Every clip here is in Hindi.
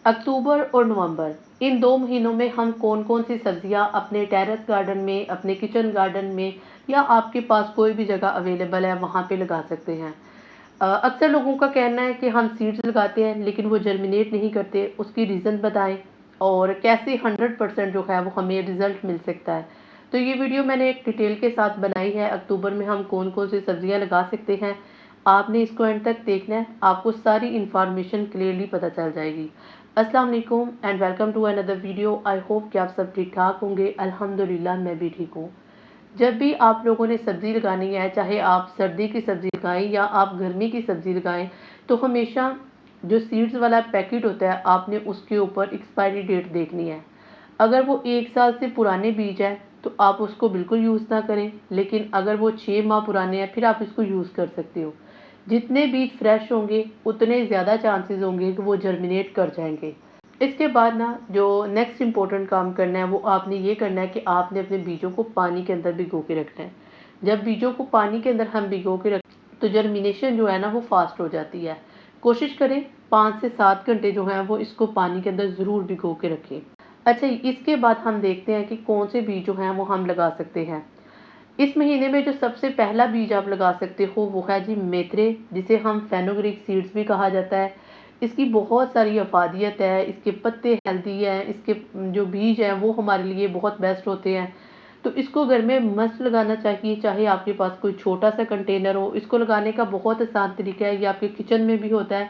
अक्टूबर और नवंबर, इन 2 महीनों में हम कौन-कौन सी सब्जियाँ अपने टेरेस गार्डन में, अपने किचन गार्डन में या आपके पास कोई भी जगह अवेलेबल है वहाँ पे लगा सकते हैं। अक्सर लोगों का कहना है कि हम सीड्स लगाते हैं लेकिन वो जर्मिनेट नहीं करते, उसकी रीज़न बताएँ और कैसे 100% जो है वो हमें रिज़ल्ट मिल सकता है। तो ये वीडियो मैंने एक डिटेल के साथ बनाई है, अक्टूबर में हम कौन-कौन सी सब्जियाँ लगा सकते हैं। आपने इसको एंड तक देखना है, आपको सारी इन्फॉर्मेशन क्लियरली पता चल जाएगी। अस्सलाम वालेकुम and welcome to another video. I hope कि आप सब ठीक ठाक होंगे। अल्हम्दुलिल्लाह मैं भी ठीक हूँ। जब भी आप लोगों ने सब्ज़ी लगानी है, चाहे आप सर्दी की सब्ज़ी लगाएं या आप गर्मी की सब्ज़ी लगाएं, तो हमेशा जो सीड्स वाला पैकेट होता है आपने उसके ऊपर एक्सपायरी डेट देखनी है। अगर वो 1 साल से पुराने बीज है तो आप उसको बिल्कुल यूज़ ना करें, लेकिन अगर वो 6 माह पुराने हैं फिर आप इसको यूज़ कर सकते हो। जितने बीज फ्रेश होंगे उतने ज़्यादा चांसेस होंगे कि वो जर्मिनेट कर जाएंगे। इसके बाद ना जो नेक्स्ट इम्पोर्टेंट काम करना है वो आपने ये करना है कि आपने अपने बीजों को पानी के अंदर भिगो के रखना है। जब बीजों को पानी के अंदर हम भिगो के रख तो जर्मिनेशन जो है ना वो फास्ट हो जाती है। कोशिश करें 5 से 7 घंटे जो है वो इसको पानी के अंदर ज़रूर भिगो के रखें। अच्छा, इसके बाद हम देखते हैं कि कौन से बीज जो हैं वो हम लगा सकते हैं। इस महीने में जो सबसे पहला बीज आप लगा सकते हो वो है जी मेथरे, जिसे हम फेनुग्रीक सीड्स भी कहा जाता है। इसकी बहुत सारी अफादियत है, इसके पत्ते हेल्दी हैं, इसके जो बीज हैं वो हमारे लिए बहुत बेस्ट होते हैं। तो इसको घर में मस्त लगाना चाहिए, चाहे आपके पास कोई छोटा सा कंटेनर हो। इसको लगाने का बहुत आसान तरीका है, ये आपके किचन में भी होता है।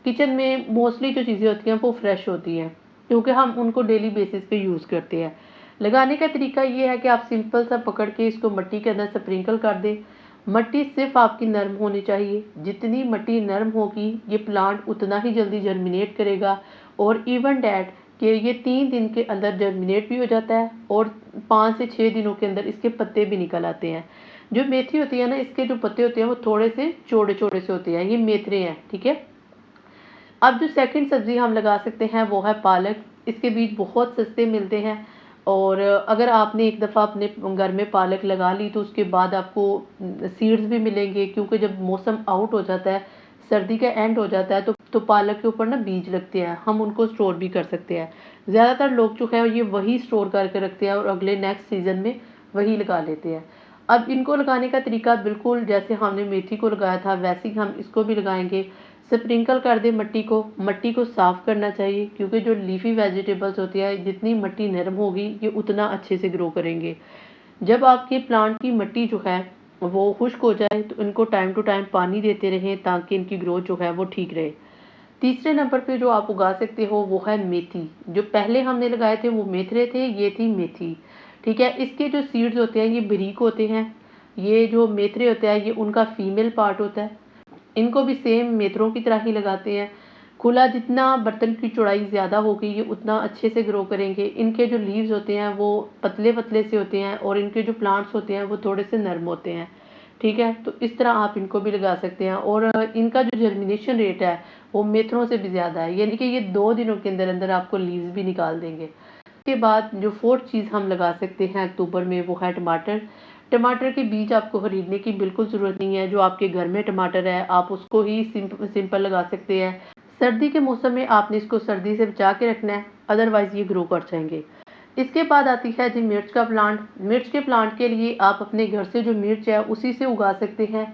किचन में मोस्टली जो चीज़ें होती हैं वो फ्रेश होती हैं क्योंकि हम उनको डेली बेसिस पे यूज़ करते हैं। लगाने का तरीका ये है कि आप सिंपल सा पकड़ के इसको मिट्टी के अंदर स्प्रिंकल कर दें। मिट्टी सिर्फ आपकी नरम होनी चाहिए, जितनी मिट्टी नरम होगी ये प्लांट उतना ही जल्दी जर्मिनेट करेगा। और इवन डैट कि ये 3 दिन के अंदर जर्मिनेट भी हो जाता है और 5 से 6 दिनों के अंदर इसके पत्ते भी निकल आते हैं। जो मेथी होती है ना, इसके जो पत्ते होते हैं वो थोड़े से चौड़े चौड़े से होते हैं, ये मेथरे हैं, ठीक है। अब जो सेकंड सब्जी हम लगा सकते हैं वो है पालक। इसके बीज बहुत सस्ते मिलते हैं और अगर आपने एक दफ़ा अपने घर में पालक लगा ली तो उसके बाद आपको सीड्स भी मिलेंगे, क्योंकि जब मौसम आउट हो जाता है, सर्दी का एंड हो जाता है, तो पालक के ऊपर ना बीज लगते हैं, हम उनको स्टोर भी कर सकते हैं। ज़्यादातर लोग जो है ये वही स्टोर करके रखते हैं और अगले नेक्स्ट सीज़न में वही लगा लेते हैं। अब इनको लगाने का तरीका बिल्कुल जैसे हमने मेथी को लगाया था वैसे ही हम इसको भी लगाएंगे। स्प्रिंकल कर दें मिट्टी को साफ़ करना चाहिए, क्योंकि जो लीफी वेजिटेबल्स होती है जितनी मिट्टी नरम होगी ये उतना अच्छे से ग्रो करेंगे। जब आपके प्लांट की मिट्टी जो है वो खुश्क हो जाए तो इनको टाइम टू टाइम पानी देते रहें ताकि इनकी ग्रोथ जो है वो ठीक रहे। तीसरे नंबर पे जो आप उगा सकते हो वो है मेथी। जो पहले हमने लगाए थे वो मेथरे थे, ये थी मेथी, ठीक है। इसके जो सीड्स होते हैं ये बारीक होते हैं। ये जो मेथरे होते हैं ये उनका फीमेल पार्ट होता है। इनको भी सेम मेथरों की तरह ही लगाते हैं। खुला जितना बर्तन की चौड़ाई ज़्यादा होगी ये उतना अच्छे से ग्रो करेंगे। इनके जो लीव्स होते हैं वो पतले पतले से होते हैं और इनके जो प्लांट्स होते हैं वो थोड़े से नरम होते हैं, ठीक है। तो इस तरह आप इनको भी लगा सकते हैं और इनका जो जर्मिनेशन रेट है वो मेथरों से भी ज़्यादा है, यानी कि ये 2 दिनों के अंदर अंदर आपको लीव्स भी निकाल देंगे। उसके बाद जो फोर्थ चीज़ हम लगा सकते हैं अक्टूबर में वो है टमाटर। टमाटर के बीज आपको खरीदने की बिल्कुल ज़रूरत नहीं है, जो आपके घर में टमाटर है आप उसको ही सिंपल लगा सकते हैं। सर्दी के मौसम में आपने इसको सर्दी से बचा के रखना है, अदरवाइज़ ये ग्रो कर जाएंगे। इसके बाद आती है जी मिर्च का प्लांट। मिर्च के प्लांट के लिए आप अपने घर से जो मिर्च है उसी से उगा सकते हैं।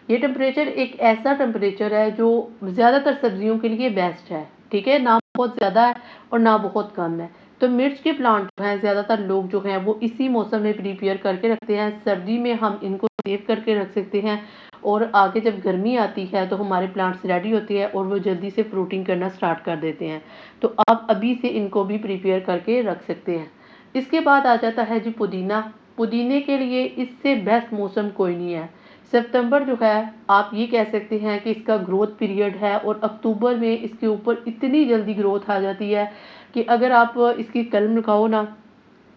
ये टेम्परेचर एक ऐसा टेम्परेचर है जो ज़्यादातर सब्जियों के लिए बेस्ट है, ठीक है, ना बहुत ज़्यादा है और ना बहुत कम है। तो मिर्च के प्लांट जो हैं ज़्यादातर लोग जो हैं वो इसी मौसम में प्रिपेयर करके रखते हैं। सर्दी में हम इनको सेव करके रख सकते हैं और आगे जब गर्मी आती है तो हमारे प्लांट्स रेडी होते हैं और वो जल्दी से फ्रूटिंग करना स्टार्ट कर देते हैं। तो आप अभी से इनको भी प्रिपेयर करके रख सकते हैं। इसके बाद आ जाता है जी पुदीना। पुदीने के लिए इससे बेस्ट मौसम कोई नहीं है। सितंबर जो है आप ये कह सकते हैं कि इसका ग्रोथ पीरियड है और अक्टूबर में इसके ऊपर इतनी जल्दी ग्रोथ आ जाती है कि अगर आप इसकी कलम लगाओ ना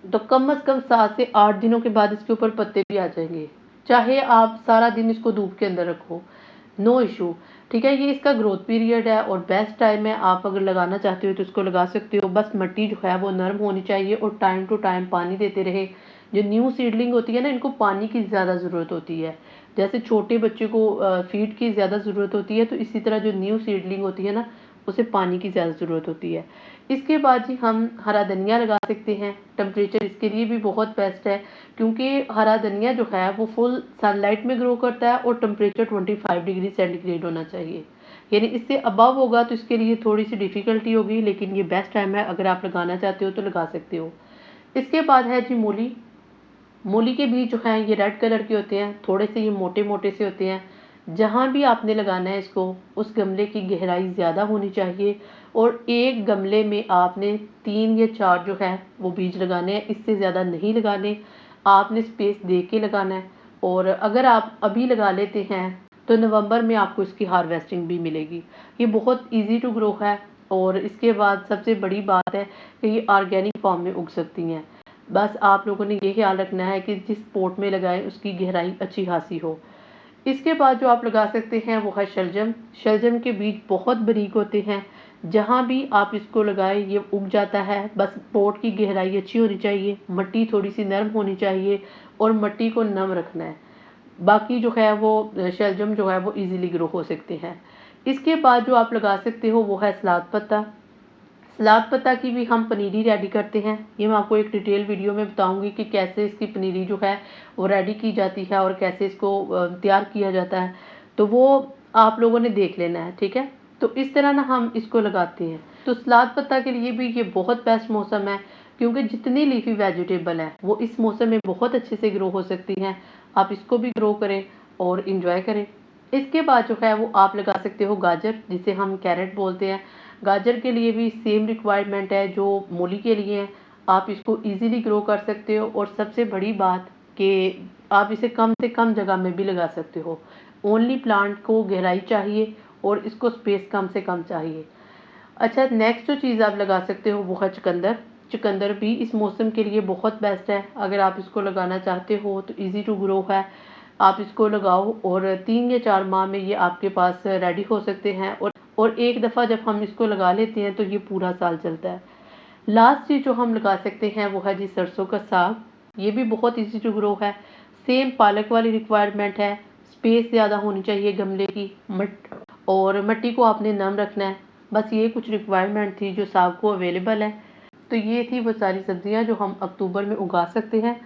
तो कम से कम 7 से 8 दिनों के बाद इसके ऊपर पत्ते भी आ जाएंगे। चाहे आप सारा दिन इसको धूप के अंदर रखो, नो इशू, ठीक है। ये इसका ग्रोथ पीरियड है और बेस्ट टाइम है, आप अगर लगाना चाहते हो तो इसको लगा सकते हो। बस मिट्टी जो है वो नरम होनी चाहिए और टाइम टू टाइम पानी देते रहे। जो न्यू सीडलिंग होती है ना इनको पानी की ज़्यादा ज़रूरत होती है। जैसे छोटे बच्चे को फीड की ज़्यादा ज़रूरत होती है तो इसी तरह जो न्यू सीडलिंग होती है ना उसे पानी की ज़्यादा ज़रूरत होती है। इसके बाद जी हम हरा धनिया लगा सकते हैं। टेम्परेचर इसके लिए भी बहुत बेस्ट है, क्योंकि हरा धनिया जो है वो फुल सनलाइट में ग्रो करता है और टेम्परेचर 25 डिग्री सेंटीग्रेड होना चाहिए। यानी इससे अबव होगा तो इसके लिए थोड़ी सी डिफ़िकल्टी होगी, लेकिन ये बेस्ट टाइम है, अगर आप लगाना चाहते हो तो लगा सकते हो। इसके बाद है जी मूली। मूली के बीज जो हैं ये रेड कलर के होते हैं, थोड़े से ये मोटे मोटे से होते हैं। जहाँ भी आपने लगाना है इसको, उस गमले की गहराई ज़्यादा होनी चाहिए और एक गमले में आपने 3 या 4 जो है वो बीज लगाने हैं, इससे ज़्यादा नहीं लगाने। आपने स्पेस दे के लगाना है, और अगर आप अभी लगा लेते हैं तो नवंबर में आपको इसकी हार्वेस्टिंग भी मिलेगी। ये बहुत ईजी टू ग्रो है, और इसके बाद सबसे बड़ी बात है कि ये ऑर्गेनिक फॉर्म में उग सकती हैं। बस आप लोगों ने ये ख्याल रखना है कि जिस पॉट में लगाएं उसकी गहराई अच्छी खासी हो। इसके बाद जो आप लगा सकते हैं वो है शलजम। शलजम के बीज बहुत बारीक होते हैं, जहाँ भी आप इसको लगाएं ये उग जाता है। बस पॉट की गहराई अच्छी होनी चाहिए, मिट्टी थोड़ी सी नरम होनी चाहिए और मिट्टी को नम रखना है। बाकी जो है वो शलजम जो है वो इजीली ग्रो हो सकते हैं। इसके बाद जो आप लगा सकते हो वो है सलाद पत्ता। सलाद पत्ता की भी हम पनीरी रेडी करते हैं। ये मैं आपको एक डिटेल वीडियो में बताऊंगी कि कैसे इसकी पनीरी जो है वो रेडी की जाती है और कैसे इसको तैयार किया जाता है, तो वो आप लोगों ने देख लेना है, ठीक है। तो इस तरह ना हम इसको लगाते हैं। तो सलाद पत्ता के लिए भी ये बहुत बेस्ट मौसम है, क्योंकि जितनी लीफी वेजिटेबल है वो इस मौसम में बहुत अच्छे से ग्रो हो सकती हैं। आप इसको भी ग्रो करें और इंजॉय करें। इसके बाद जो है वो आप लगा सकते हो गाजर, जिसे हम कैरेट बोलते हैं। गाजर के लिए भी सेम रिक्वायरमेंट है जो मूली के लिए है। आप इसको इजीली ग्रो कर सकते हो, और सबसे बड़ी बात कि आप इसे कम से कम जगह में भी लगा सकते हो। ओनली प्लांट को गहराई चाहिए और इसको स्पेस कम से कम चाहिए। अच्छा, नेक्स्ट जो चीज़ आप लगा सकते हो वो है चुकंदर। चुकंदर भी इस मौसम के लिए बहुत बेस्ट है। अगर आप इसको लगाना चाहते हो तो इजी टू ग्रो है। आप इसको लगाओ और 3 या 4 माह में ये आपके पास रेडी हो सकते हैं, और एक दफ़ा जब हम इसको लगा लेते हैं तो ये पूरा साल चलता है। लास्ट चीज़ जो हम लगा सकते हैं वो है जी सरसों का साग। ये भी बहुत इजी टू ग्रो है। सेम पालक वाली रिक्वायरमेंट है। स्पेस ज़्यादा होनी चाहिए गमले की, मट और मिट्टी को आपने नम रखना है। बस ये कुछ रिक्वायरमेंट थी जो साग को अवेलेबल है। तो ये थी वो सारी सब्जियां जो हम अक्टूबर में उगा सकते हैं।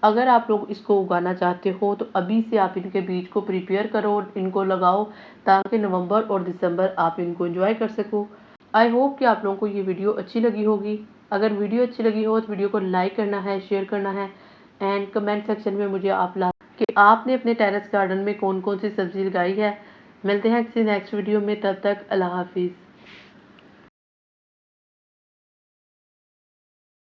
अगर आप लोग इसको उगाना चाहते हो तो अभी से आप इनके बीज को प्रिपेयर करो और इनको लगाओ, ताकि नवंबर और दिसंबर आप इनको एंजॉय कर सको। आई होप कि आप लोगों को ये वीडियो अच्छी लगी होगी। अगर वीडियो अच्छी लगी हो तो वीडियो को लाइक करना है, शेयर करना है, एंड कमेंट सेक्शन में मुझे आप कि आपने अपने टेरेस गार्डन में कौन कौन सी सब्जी लगाई है। मिलते हैं किसी नेक्स्ट वीडियो में, तब तक अल्लाह हाफिज़।